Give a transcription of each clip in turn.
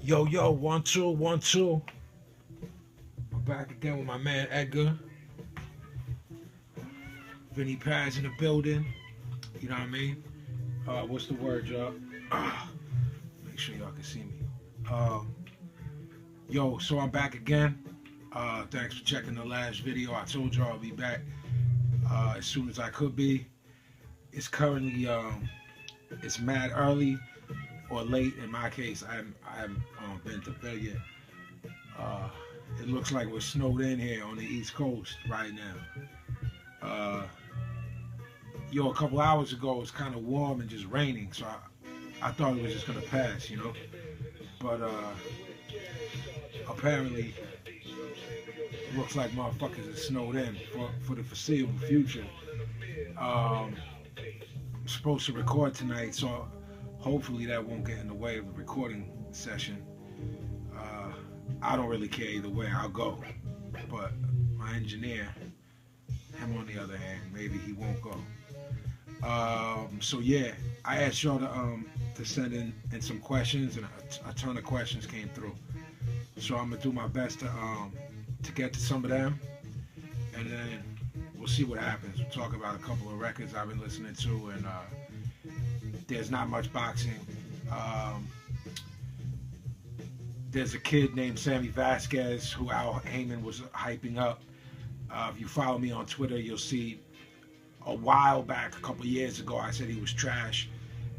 Yo, yo, 1 2 1 2. I'm back again with my man Edgar. Vinnie Paz in the building. You know what I mean? What's the word, y'all? Make sure y'all can see me. Um, yo, so I'm back again. Thanks for checking the last video. I told y'all I'll be back as soon as I could be. It's currently it's mad early or late in my case. I haven't been to bed yet. Uh, it looks like we're snowed in here on the East Coast right now. Uh, a couple hours ago it was kind of warm and just raining, so I thought it was just gonna pass. But apparently, it looks like motherfuckers are snowed in for the foreseeable future. I'm supposed to record tonight, so hopefully that won't get in the way of the recording session. Uh, I don't really care either way. I'll go, but my engineer, him on the other hand, maybe he won't go. So yeah, I asked y'all to send in some questions, and a ton of questions came through. So I'm gonna do my best to get to some of them, and then we'll see what happens. We'll talk about a couple of records I've been listening to, and there's not much boxing. Um, there's a kid named Sammy Vasquez who Al Heyman was hyping up. If you follow me on Twitter, you'll see a while back, a couple years ago, I said he was trash,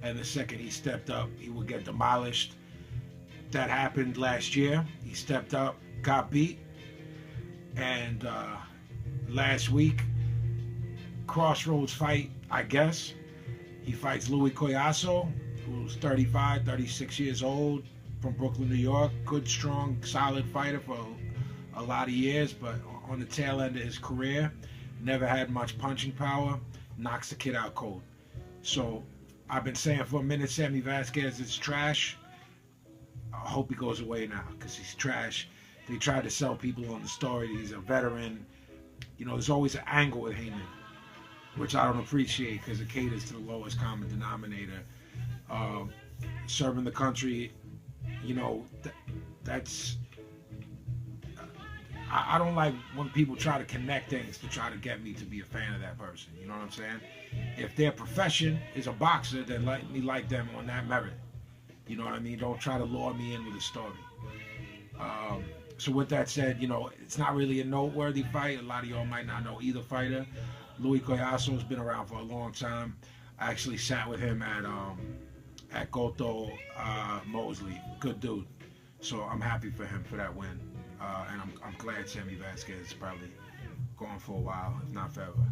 and the second he stepped up, he would get demolished. That happened last year. He stepped up, got beat, and last week, crossroads fight, I guess. He fights Louis Collazo, who's 35, 36 years old, from Brooklyn, New York. Good, strong, solid fighter for a lot of years, but on the tail end of his career, never had much punching power, knocks the kid out cold. So I've been saying for a minute, Sammy Vasquez is trash. I hope he goes away now because he's trash. They tried to sell people on the story that he's a veteran. There's always an angle with Heyman, which I don't appreciate because it caters to the lowest common denominator. Serving the country, that's... I don't like when people try to connect things to try to get me to be a fan of that person. You know what I'm saying? If their profession is a boxer, then let me like them on that merit. You know what I mean? Don't try to lure me in with a story. So with that said, it's not really a noteworthy fight. A lot of y'all might not know either fighter. Louis Collazo's been around for a long time. I actually sat with him at Goto Mosley. Good dude. So I'm happy for him for that win. And I'm glad Sammy Vasquez is probably going for a while, if not forever.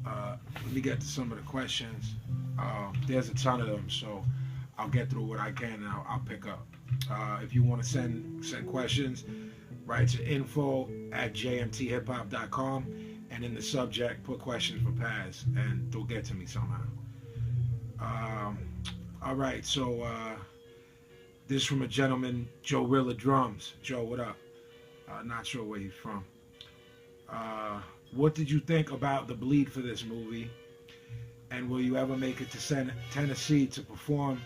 Let me get to some of the questions. There's a ton of them, so I'll get through what I can and I'll pick up. If you want to send questions, write to info@jmthiphop.com, and in the subject, put questions for Paz, and they'll get to me somehow. All right, so this is from a gentleman, Joe Rilla Drums. Joe, what up? Not sure where he's from. What did you think about the bleed for this movie? And will you ever make it to Tennessee to perform?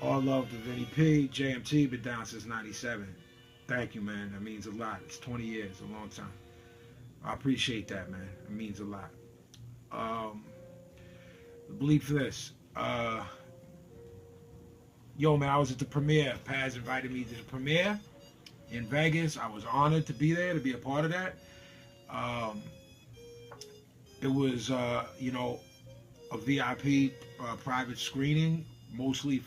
All love to Vinnie P. JMT, been down since 97. Thank you, man. That means a lot. It's 20 years, a long time. I appreciate that, man. It means a lot. The bleed for this. Yo, man, I was at the premiere. Paz invited me to the premiere in Vegas. I was honored to be there, to be a part of that. It was, a VIP private screening, mostly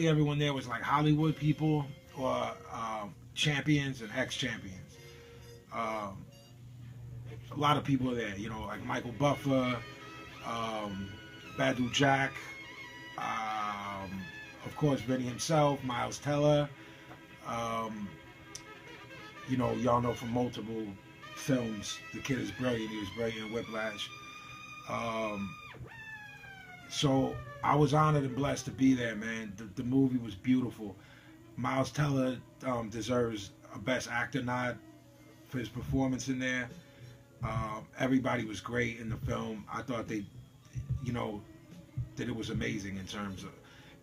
everyone there was like Hollywood people or champions and ex-champions. A lot of people there, like Michael Buffer, Badu Jack, of course Vinny himself, Miles Teller. Y'all know from multiple films, the kid is brilliant. He was brilliant in Whiplash. So I was honored and blessed to be there, man. The movie was beautiful. Miles Teller deserves a Best Actor nod for his performance in there. Everybody was great in the film. I thought that it was amazing in terms of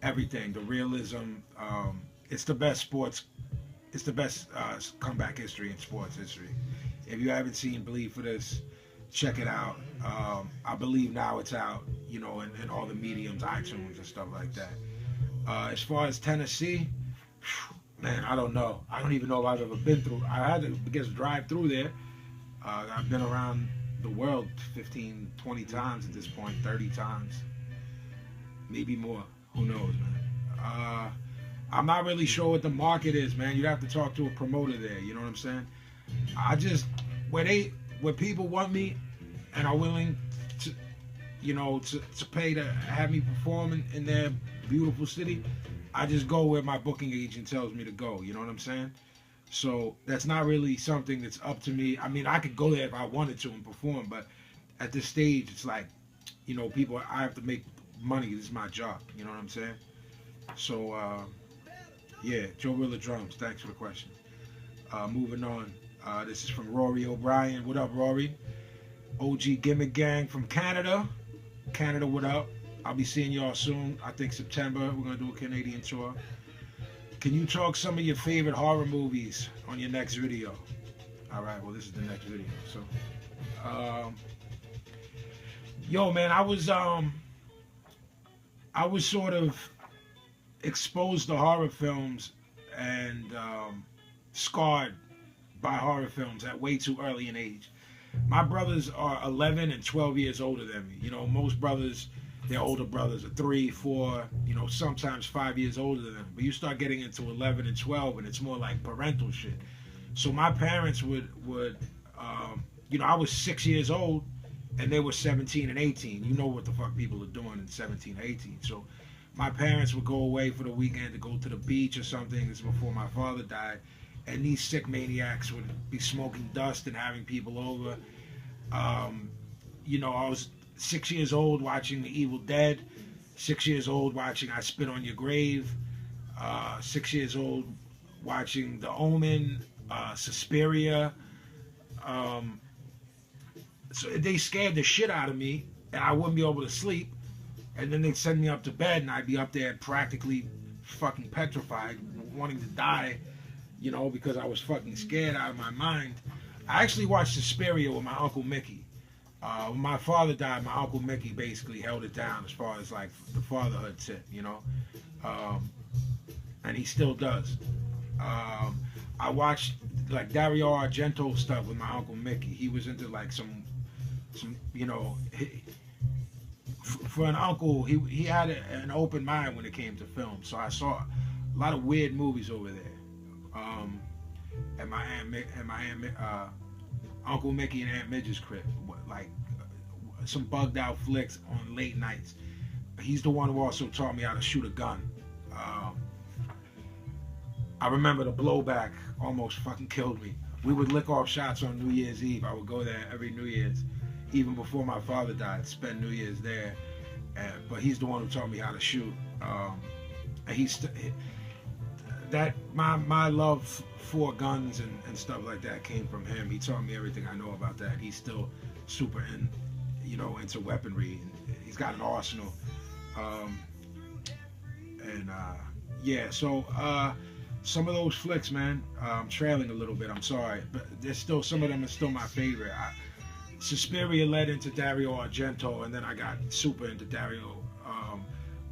everything, the realism, it's the best sports. It's the best comeback history in sports history. If you haven't seen Believe for This, check it out. I believe now it's out, you know, in all the mediums, iTunes and stuff like that. As far as Tennessee, man, I don't know. I don't even know if I've ever been through. I had to, I guess, drive through there. I've been around the world 15, 20 times at this point, 30 times, maybe more. Who knows, man? I'm not really sure what the market is, man. You'd have to talk to a promoter there. You know what I'm saying? I just where people want me and are willing to, you know, to pay to have me perform in their beautiful city, I just go where my booking agent tells me to go. You know what I'm saying? So that's not really something that's up to me. I mean, I could go there if I wanted to and perform, but at this stage, it's like, you know, people, I have to make money. This is my job. You know what I'm saying? So, yeah, Joe Rilla Drums. Thanks for the question. Moving on. This is from Rory O'Brien. What up, Rory? OG Gimmick Gang from Canada. Canada, what up? I'll be seeing y'all soon. I think September, we're going to do a Canadian tour. Can you talk some of your favorite horror movies on your next video? All right, well, this is the next video. So, yo, man, I was sort of exposed to horror films and scarred by horror films at way too early an age. My brothers are 11 and 12 years older than me. You know, most brothers, their older brothers are 3, 4, you know, sometimes 5 years older than them. But you start getting into 11 and 12, and it's more like parental shit. So my parents would you know, I was 6 years old, and they were 17 and 18. You know what the fuck people are doing in 17, 18. So my parents would go away for the weekend to go to the beach or something. This is before my father died. And these sick maniacs would be smoking dust and having people over. You know, I was 6 years old watching The Evil Dead. 6 years old watching I Spit on Your Grave. 6 years old watching The Omen, Suspiria. So they scared the shit out of me, and I wouldn't be able to sleep. And then they'd send me up to bed, and I'd be up there practically fucking petrified, wanting to die, you know, because I was fucking scared out of my mind. I actually watched Suspiria with my Uncle Mickey. When my father died, my Uncle Mickey basically held it down as far as like the fatherhood tip, you know, and he still does. I watched like Dario Argento stuff with my Uncle Mickey. He was into like some you know, for an uncle, he had an open mind when it came to film. So I saw a lot of weird movies over there. At my Uncle Mickey and Aunt Midge's crib, like some bugged out flicks on late nights. He's the one who also taught me how to shoot a gun. I remember the blowback almost fucking killed me. We would lick off shots on New Year's Eve. I would go there every New Year's, even before my father died, spend New Year's there. But he's the one who taught me how to shoot. And my love for guns and stuff like that came from him. He taught me everything I know about that. He's still super into weaponry. He's got an arsenal. Yeah, so some of those flicks, man, I'm trailing a little bit, I'm sorry, but there's still, some of them are still my favorite. Suspiria led into Dario Argento, and then I got super into Dario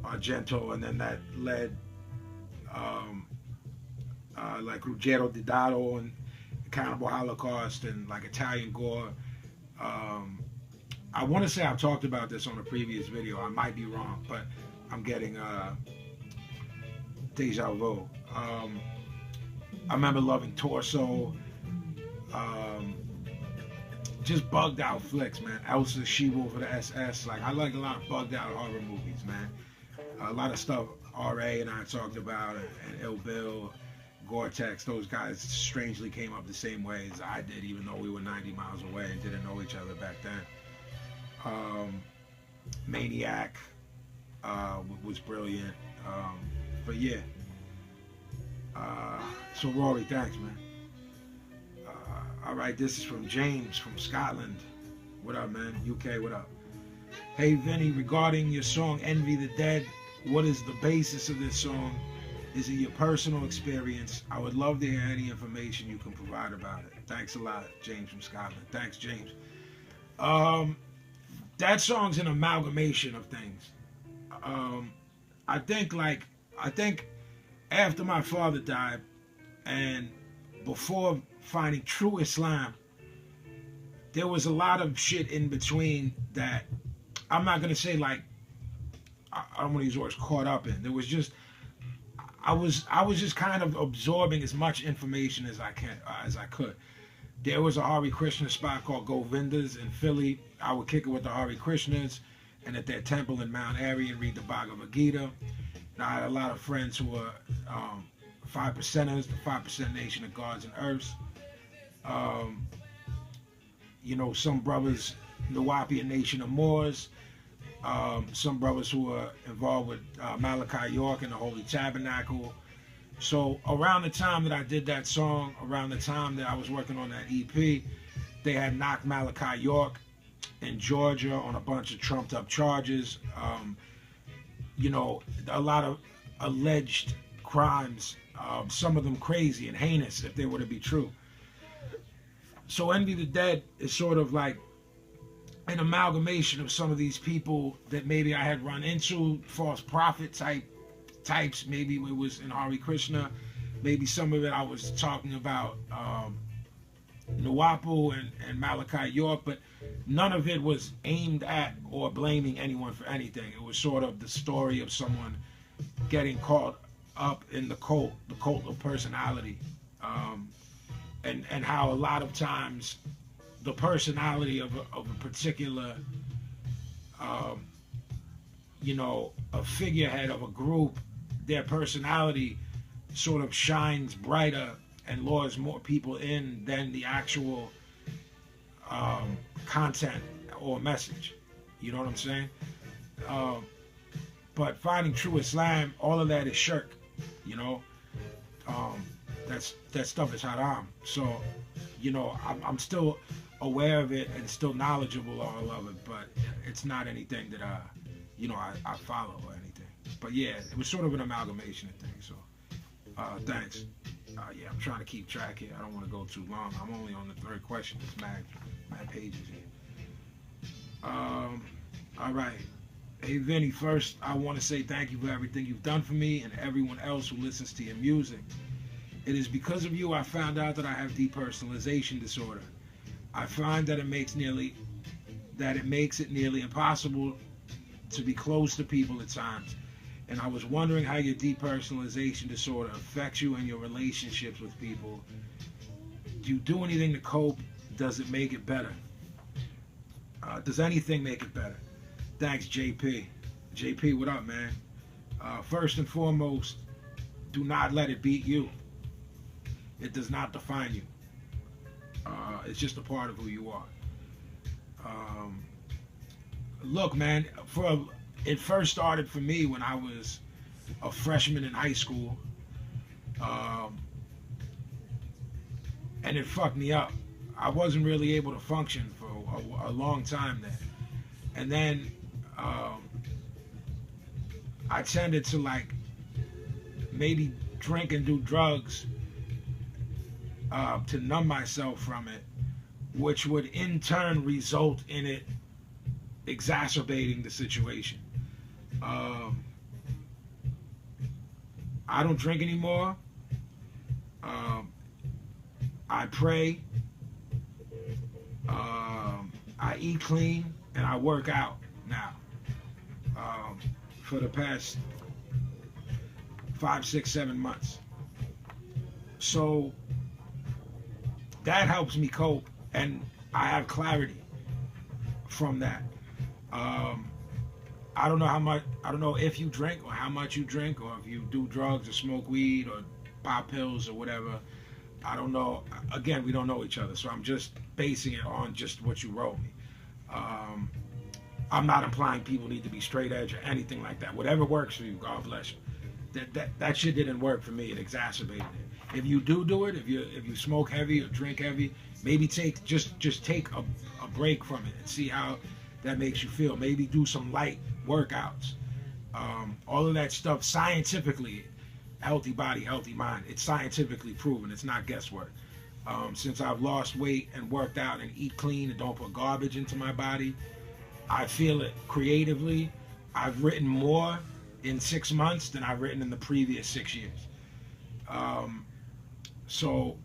Argento, and then that led like Ruggero Deodato and Cannibal Holocaust and like Italian gore. I want to say I've talked about this on a previous video. I might be wrong, but I'm getting deja vu. I remember loving Torso. Just bugged out flicks, man. Elsa, She-Wolf for the SS. Like, I like a lot of bugged out horror movies, man. A lot of stuff R.A. and I talked about, and Ill Bill, Gore-Tex, those guys strangely came up the same way as I did, even though we were 90 miles away and didn't know each other back then. Maniac was brilliant. But yeah. So Rory, thanks, man. All right, this is from James from Scotland. What up, man? UK, what up? Hey, Vinny, regarding your song Envy the Dead, what is the basis of this song? Is it your personal experience? I would love to hear any information you can provide about it. Thanks a lot, James from Scotland. Thanks, James. That song's an amalgamation of things. Um, I think after my father died and before finding true Islam, there was a lot of shit in between that I'm not gonna say like I don't want to use words caught up in. There was just I was just kind of absorbing as much information as I could. There was a Hare Krishna spot called Govinda's in Philly. I would kick it with the Hare Krishnas and at their temple in Mount Airy and read the Bhagavad Gita. And I had a lot of friends who were 5%ers, the 5% Nation of Gods and Earths. Some brothers, the Wapian Nation of Moors. Some brothers who were involved with Malachi York and the Holy Tabernacle. So around the time that I did that song, around the time that I was working on that EP, they had knocked Malachi York in Georgia on a bunch of trumped up charges. A lot of alleged crimes, some of them crazy and heinous if they were to be true. So Envy the Dead is sort of like an amalgamation of some of these people that maybe I had run into, false prophet types. Maybe it was in Hare Krishna. Maybe some of it I was talking about Nuwapu and Malachi York, but none of it was aimed at or blaming anyone for anything. It was sort of the story of someone getting caught up in the cult of personality, and how a lot of times the personality of a particular, a figurehead of a group, their personality sort of shines brighter and lures more people in than the actual content or message. You know what I'm saying? But finding true Islam, all of that is shirk. That stuff is haram. So, I'm still aware of it and still knowledgeable all of it, but it's not anything that I follow or anything. But yeah, it was sort of an amalgamation of things. So thanks. I'm trying to keep track here. I don't want to go too long. I'm only on the third question. It's mad pages here. All right. Hey Vinny, first I want to say thank you for everything you've done for me and everyone else who listens to your music. It is because of you I found out that I have depersonalization disorder. I find that it makes it nearly impossible to be close to people at times. And I was wondering how your depersonalization disorder affects you and your relationships with people. Do you do anything to cope? Does it make it better? Does anything make it better? Thanks, JP. JP, what up, man? First and foremost, do not let it beat you. It does not define you. It's just a part of who you are. Look, man, it first started for me when I was a freshman in high school. And it fucked me up. I wasn't really able to function for a long time then. And then I tended to like maybe drink and do drugs to numb myself from it, which would in turn result in it exacerbating the situation. I don't drink anymore. I pray. I eat clean and I work out now. For the past 5, 6, 7 months. So that helps me cope, and I have clarity from that. I don't know if you drink or how much you drink, or if you do drugs or smoke weed or pop pills or whatever. I don't know. Again, we don't know each other, so I'm just basing it on just what you wrote me. I'm not implying people need to be straight edge or anything like that. Whatever works for you, God bless you. That shit didn't work for me. It exacerbated it. If you do it, if you smoke heavy or drink heavy, maybe take a break from it and see how that makes you feel. Maybe do some light workouts. All of that stuff scientifically, healthy body, healthy mind. It's scientifically proven. It's not guesswork. Since I've lost weight and worked out and eat clean and don't put garbage into my body, I feel it creatively. I've written more in 6 months than I've written in the previous 6 years. So,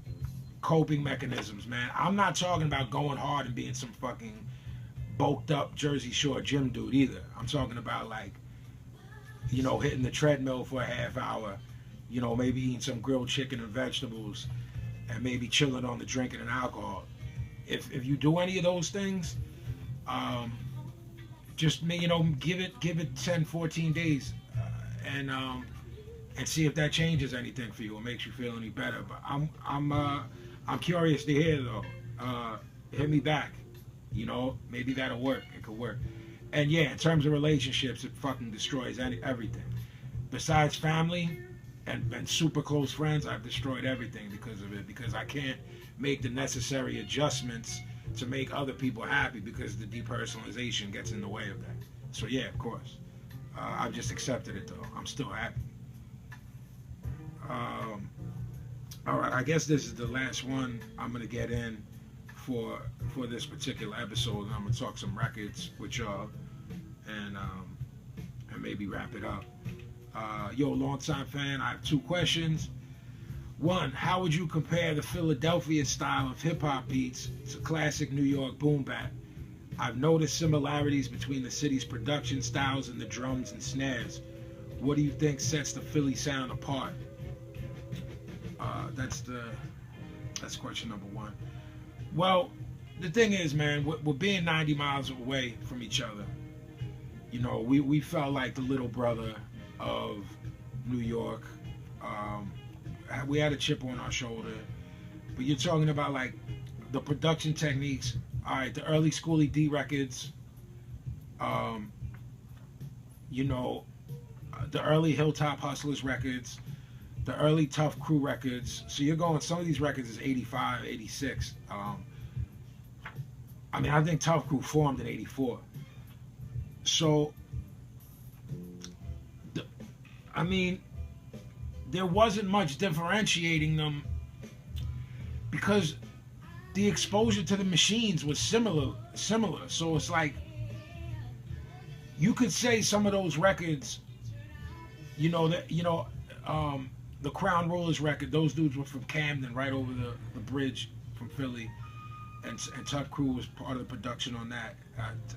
coping mechanisms, man. I'm not talking about going hard and being some fucking bulked up Jersey Shore gym dude either. I'm talking about, like, you know, hitting the treadmill for a half hour, you know, maybe eating some grilled chicken and vegetables, and maybe chilling on the drinking and alcohol. If you do any of those things, just, you know, give it 10, 14 days, and see if that changes anything for you or makes you feel any better. But I'm curious to hear though. Hit me back. You know, maybe that'll work. It could work. And yeah, in terms of relationships, it fucking destroys everything. Besides family and super close friends, I've destroyed everything because of it. Because I can't make the necessary adjustments to make other people happy because the depersonalization gets in the way of that. So yeah, of course. I've just accepted it though. I'm still happy. All right, I guess this is the last one I'm gonna get in for this particular episode, and I'm gonna talk some records with y'all, and maybe wrap it up. Yo, longtime fan, I have 2 questions. One, how would you compare the Philadelphia style of hip hop beats to classic New York boom bap? I've noticed similarities between the city's production styles and the drums and snares. What do you think sets the Philly sound apart? That's question number 1. Well, the thing is, man, we're being 90 miles away from each other. You know, we felt like the little brother of New York. We had a chip on our shoulder. But you're talking about, like, the production techniques. All right, the early Schoolie D records. You know, the early Hilltop Hustlers records. The early Tough Crew records. So you're going, some of these records is 85, 86. I mean, I think Tough Crew formed in 84. So, I mean, there wasn't much differentiating them because the exposure to the machines was similar. So it's like, you could say some of those records, you know, the Crown Rollers record, those dudes were from Camden, right over the bridge from Philly. And Tough Crew was part of the production on that.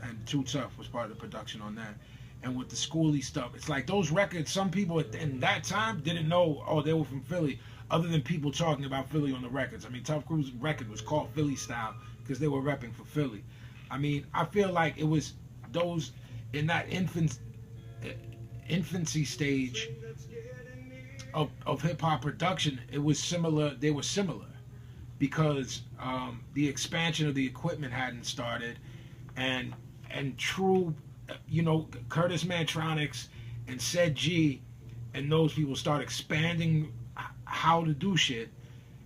And Too Tough was part of the production on that. And with the Schoolie stuff, it's like those records, some people in that time didn't know, oh, they were from Philly, other than people talking about Philly on the records. I mean, Tough Crew's record was called Philly Style because they were repping for Philly. I mean, I feel like it was those in that infancy stage of hip-hop production, it was similar. They were similar because the expansion of the equipment hadn't started, and true, you know, Curtis Mantronics and Said G and those people started expanding how to do shit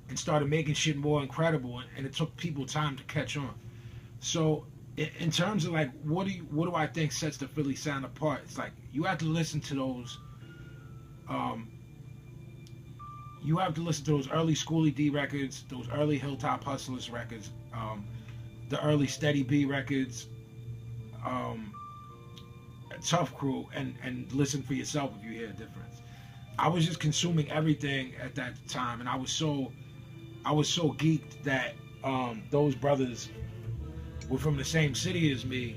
and started making shit more incredible, and it took people time to catch on. So in terms of, like, what do I think sets the Philly sound apart? It's like you have to listen to those. You have to listen to those early Schoolie D records, those early Hilltop Hustlers records, the early Steady B records, Tough Crew, and listen for yourself if you hear a difference. I was just consuming everything at that time, and I was so geeked that those brothers were from the same city as me.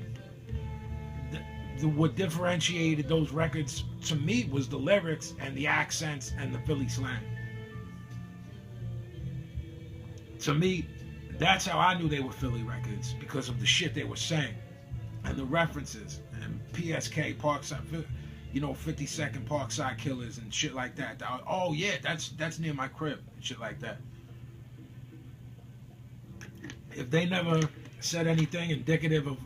What differentiated those records to me was the lyrics and the accents and the Philly slang. To me, that's how I knew they were Philly records, because of the shit they were saying and the references and PSK, Parkside, you know, 52nd Parkside Killers and shit like that. Oh yeah, that's near my crib and shit like that. If they never said anything indicative of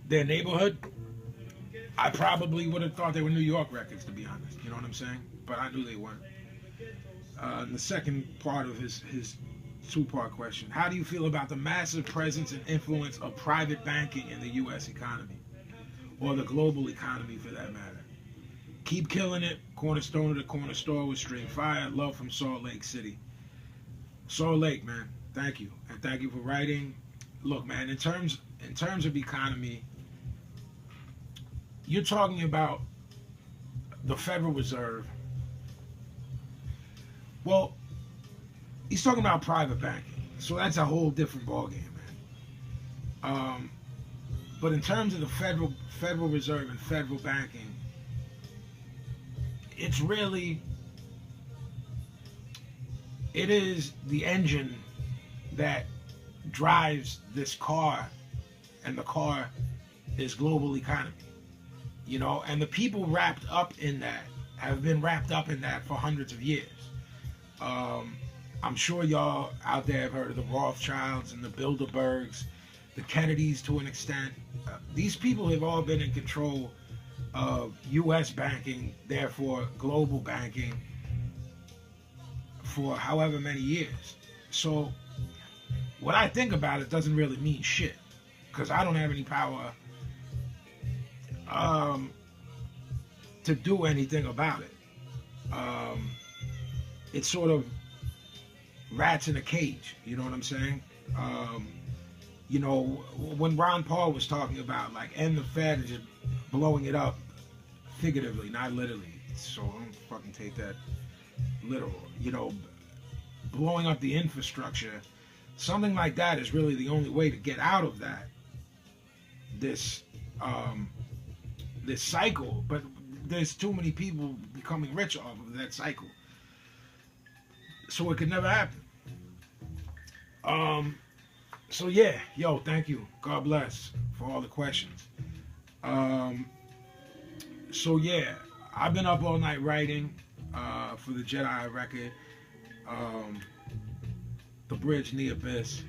their neighborhood, I probably would have thought they were New York records, to be honest. You know what I'm saying? But I knew they weren't. The second part of his 2-part question: how do you feel about the massive presence and influence of private banking in the U.S. economy, or the global economy for that matter? Keep killing it. Cornerstone of the Corner Store with String Fire. Love from Salt Lake City. Salt Lake, man. Thank you. And thank you for writing. Look, man, in terms of economy, you're talking about the Federal Reserve. Well, he's talking about private banking. So that's a whole different ballgame, man. But in terms of the Federal Reserve and federal banking, it's really, it is the engine that drives this car, and the car is global economy. You know, and the people wrapped up in that have been wrapped up in that for hundreds of years. I'm sure y'all out there have heard of the Rothschilds and the Bilderbergs, the Kennedys to an extent. These people have all been in control of U.S. banking, therefore global banking, for however many years. So what I think about it doesn't really mean shit, because I don't have any power to do anything about it. It's sort of rats in a cage, you know what I'm saying? You know, when Ron Paul was talking about, like, end the Fed and just blowing it up, figuratively, not literally, so don't fucking take that literal, you know, blowing up the infrastructure, something like that is really the only way to get out of that, this cycle. But there's too many people becoming rich off of that cycle, so it could never happen. So yeah, yo, thank you, God bless for all the questions. So yeah, I've been up all night writing for the Jedi record, The Bridge in the Abyss,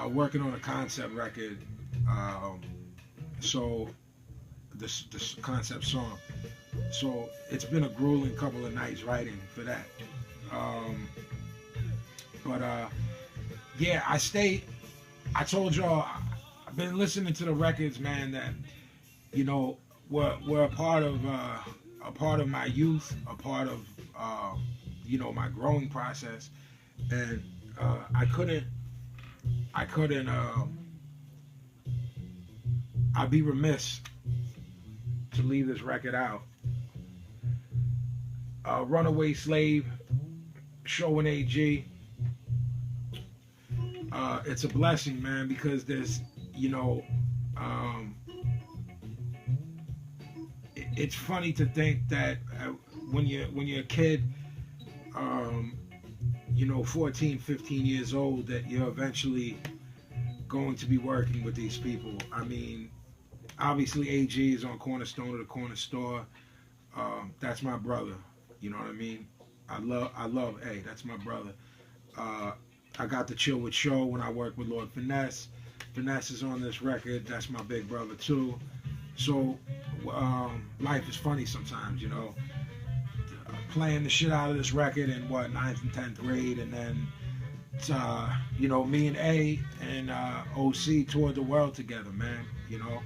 working on a concept record, so this concept song. So it's been a grueling couple of nights writing for that. Yeah, I told y'all, I've been listening to the records, man, that, you know, were a part of my youth, a part of, you know, my growing process. And I couldn't, I'd be remiss to leave this record out. Runaway Slave, showing AG. It's a blessing, man, because there's, you know, it's funny to think that when you're a kid, you know, 14, 15 years old, that you're eventually going to be working with these people. I mean, obviously AG is on Cornerstone of the Corner Store. That's my brother. You know what I mean? I love, hey, that's my brother. I got to chill with Show when I worked with Lord Finesse. Finesse is on this record. That's my big brother too. So life is funny sometimes, you know. Playing the shit out of this record in 9th and 10th grade, and then you know, me and A and OC toured the world together, man. You know,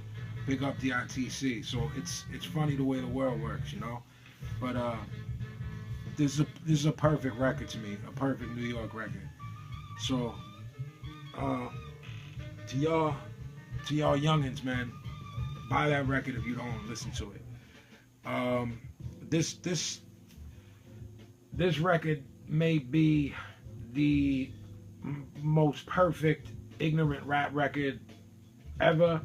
big up the ITC. So it's funny the way the world works, you know. But this is a perfect record to me, a perfect New York record. So to y'all youngins, man, buy that record if you don't listen to it. This record may be the most perfect ignorant rap record ever.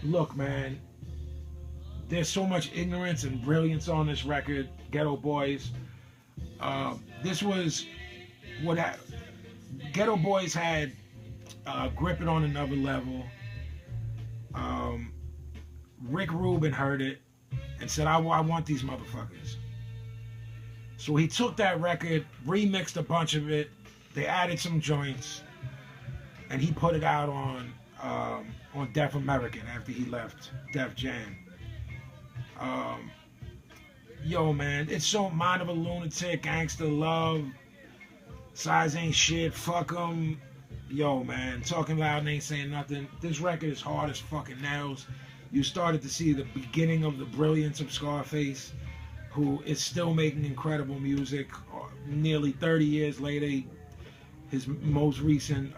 Look, man, there's so much ignorance and brilliance on this record. Ghetto Boys. This was what Ghetto Boys had. Grip It on Another Level. Rick Rubin heard it and said, I want these motherfuckers. So he took that record, remixed a bunch of it, they added some joints, and he put it out on Def American after he left Def Jam. Yo, man, it's so Mind of a Lunatic, Gangsta Love, Size Ain't Shit, Fuck 'Em, Yo, man, talking loud and ain't saying nothing. This record is hard as fucking nails. You started to see the beginning of the brilliance of Scarface, who is still making incredible music. Nearly 30 years later, his most recent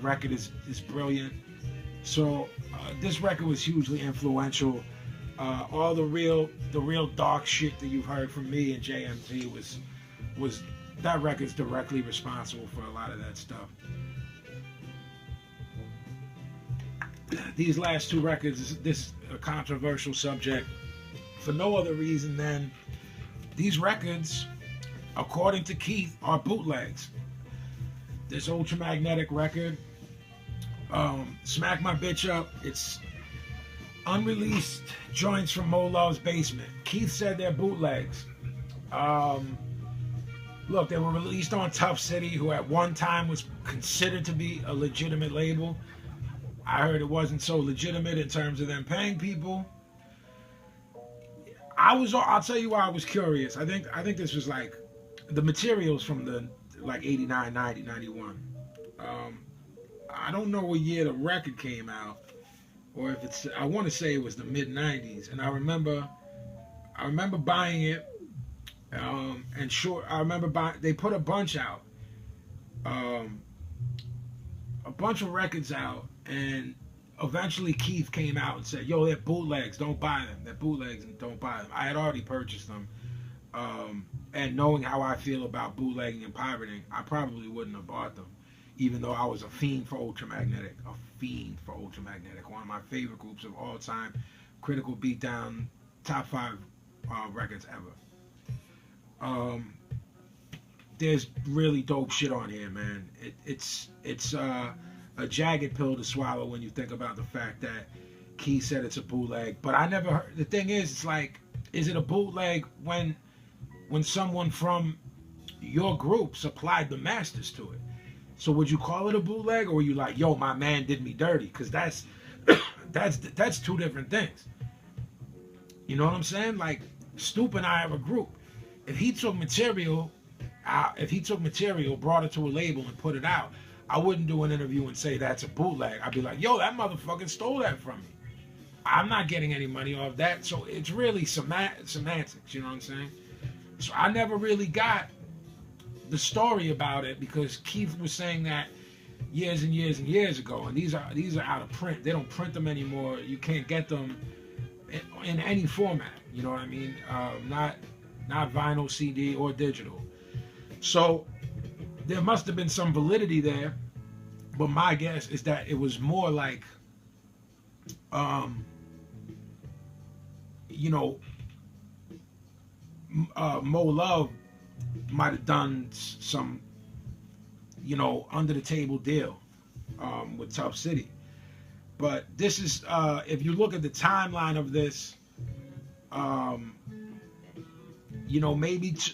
record is brilliant. So this record was hugely influential. All the real dark shit that you've heard from me and JMT was that record's directly responsible for a lot of that stuff. These last two records, this is a controversial subject for no other reason than these records, according to Keith, are bootlegs. This Ultramagnetic record, Smack My Bitch Up, it's unreleased joints from Mo Love's basement. Keith said they're bootlegs. Look, they were released on Tough City, who at one time was considered to be a legitimate label. I heard it wasn't so legitimate in terms of them paying people. I'll tell you why I was curious. I think this was like the materials from the like 89, 90, 91. I don't know what year the record came out, or if it's, I want to say it was the mid 90s. And I remember buying it. And sure, I remember they put a bunch out, a bunch of records out, and eventually Keith came out and said, "Yo, they're bootlegs. Don't buy them. They're bootlegs, and don't buy them." I had already purchased them, and knowing how I feel about bootlegging and pirating, I probably wouldn't have bought them, even though I was a fiend for Ultramagnetic, one of my favorite groups of all time, Critical Beatdown, top 5 records ever. There's really dope shit on here, man. It's a jagged pill to swallow when you think about the fact that Keith said it's a bootleg. But I never heard. The thing is, it's like, is it a bootleg when someone from your group supplied the masters to it? So would you call it a bootleg, or were you like, yo, my man did me dirty? Because that's two different things. You know what I'm saying? Like, Stoop and I have a group. If he took material, brought it to a label and put it out, I wouldn't do an interview and say that's a bootleg. I'd be like, yo, that motherfucker stole that from me. I'm not getting any money off that. So it's really semantics, you know what I'm saying? So I never really got the story about it, because Keith was saying that years and years and years ago, and these are out of print. They don't print them anymore. You can't get them in any format. You know what I mean? Not vinyl, CD, or digital. So there must have been some validity there, but my guess is that it was more like, Mo Love might have done some, under the table deal with Tough City. But this is, if you look at the timeline of this,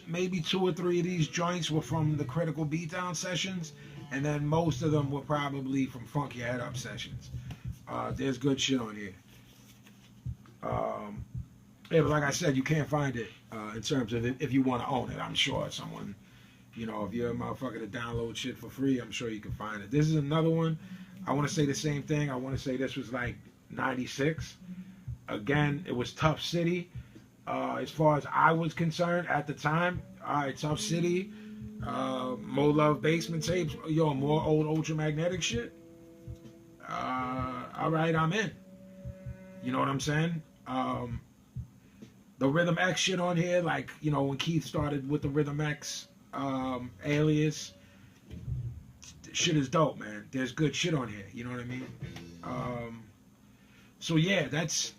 maybe 2 or 3 of these joints were from the Critical Beatdown sessions, and then most of them were probably from Funk Your Head Up sessions. There's good shit on here. Yeah, but like I said, you can't find it in terms of if you want to own it. I'm sure someone, if you're a motherfucker to download shit for free, I'm sure you can find it. This is another one. I want to say the same thing. I want to say this was like 96. Again, it was Tough City. As far as I was concerned at the time, all right, Tough City, Mo Love basement tapes, more old Ultramagnetic shit. All right, I'm in. You know what I'm saying? The Rhythm X shit on here, like, when Keith started with the Rhythm X alias, shit is dope, man. There's good shit on here. You know what I mean? So yeah, it's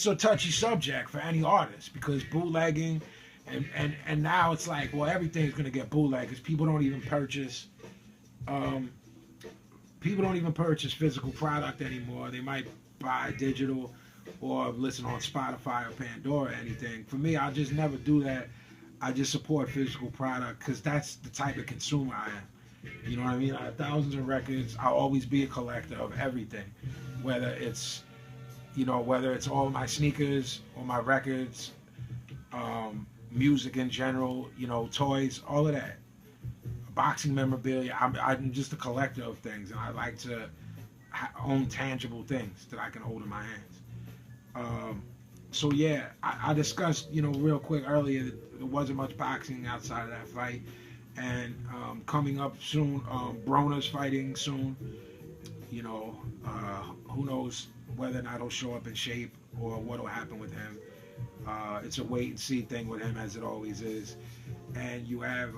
a touchy subject for any artist, because bootlegging, and now it's like, well, everything's gonna get bootlegged, because people don't even purchase physical product anymore. They might buy digital or listen on Spotify or Pandora or anything. For me, I just never do that. I just support physical product, because that's the type of consumer I am. You know what I mean? I have thousands of records. I'll always be a collector of everything, whether it's all my sneakers or my records, music in general, toys, all of that. boxing memorabilia. I'm just a collector of things, and I like to own tangible things that I can hold in my hands. So yeah, I discussed, real quick earlier that there wasn't much boxing outside of that fight, and coming up soon, Broner's fighting soon. Who knows whether or not he'll show up in shape or what'll happen with him. It's a wait and see thing with him, as it always is. And you have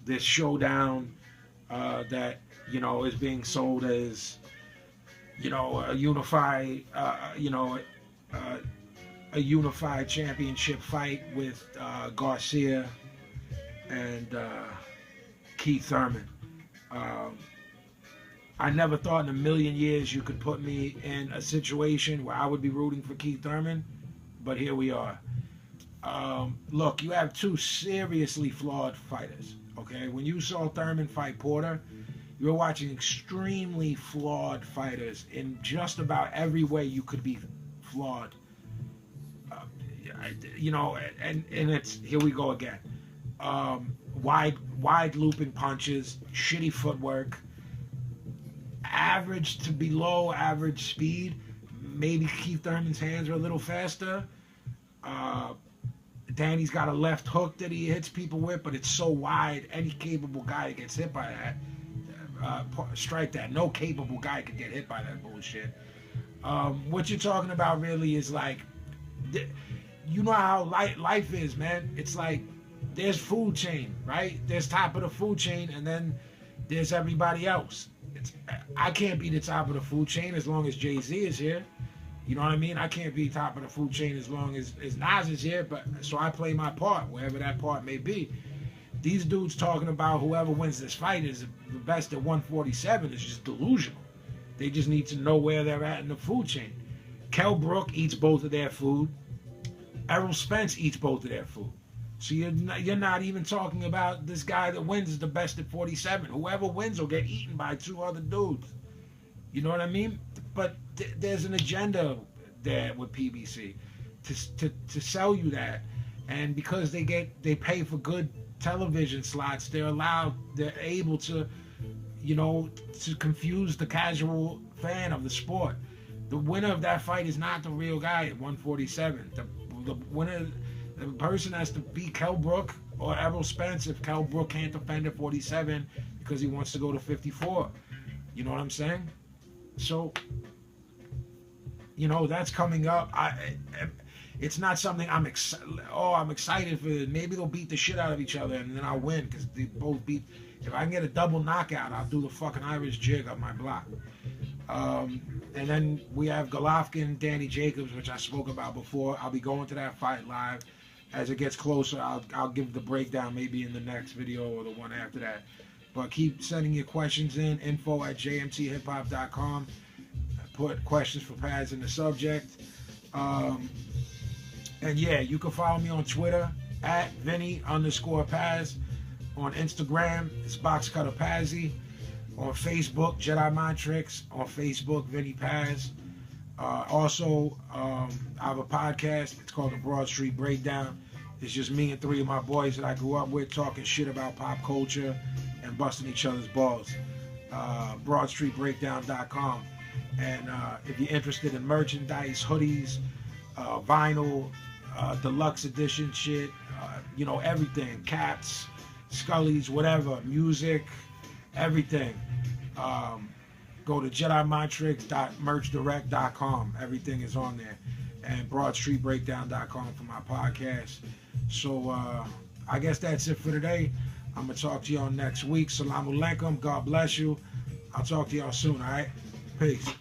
this showdown that is being sold as a unified a unified championship fight with Garcia and Keith Thurman. I never thought in a million years you could put me in a situation where I would be rooting for Keith Thurman, but here we are. Look, you have two seriously flawed fighters, okay? When you saw Thurman fight Porter, you were watching extremely flawed fighters in just about every way you could be flawed. And it's, here we go again. Wide looping punches, shitty footwork, average to below average speed. Maybe Keith Thurman's hands are a little faster. Danny's got a left hook that he hits people with, but it's so wide. Any capable guy that gets hit by that, strike that. No capable guy could get hit by that bullshit. What you're talking about really is like, you know how life is, man. It's like there's food chain, right? There's top of the food chain, and then there's everybody else. I can't be the top of the food chain as long as Jay-Z is here. You know what I mean? I can't be top of the food chain as long as Nas is here, but so I play my part, wherever that part may be. These dudes talking about whoever wins this fight is the best at 147 is just delusional. They just need to know where they're at in the food chain. Kell Brook eats both of their food. Errol Spence eats both of their food. So you're not even talking about this guy that wins is the best at 47. Whoever wins will get eaten by two other dudes. You know what I mean? But there's an agenda there with PBC to sell you that, and because they pay for good television slots, they're able to, to confuse the casual fan of the sport. The winner of that fight is not the real guy at 147. The winner, the person has to beat Kell Brook or Errol Spence if Kell Brook can't defend at 47 because he wants to go to 54. You know what I'm saying? So, that's coming up. It's not something I'm excited for. Maybe they'll beat the shit out of each other and then I'll win because they both beat. If I can get a double knockout, I'll do the fucking Irish jig on my block. And then we have Golovkin, Danny Jacobs, which I spoke about before. I'll be going to that fight live. As it gets closer, I'll give the breakdown maybe in the next video or the one after that. But keep sending your questions in, info@jmthiphop.com. Put questions for Paz in the subject. And yeah, you can follow me on Twitter @Vinnie_Paz. On Instagram, it's Boxcutter Pazzy. On Facebook, Jedi Mind Tricks. On Facebook, Vinnie Paz. Also, I have a podcast. It's called The Broad Street Breakdown. It's just me and three of my boys that I grew up with talking shit about pop culture and busting each other's balls. BroadStreetBreakdown.com. And if you're interested in merchandise, hoodies, vinyl, deluxe edition shit, everything, cats, Scullies, whatever, music, everything. Go to JediMindTricks.merchdirect.com. Everything is on there. And BroadStreetBreakdown.com for my podcast. So I guess that's it for today. I'm going to talk to y'all next week. Salaam alaikum. God bless you. I'll talk to y'all soon, all right? Peace.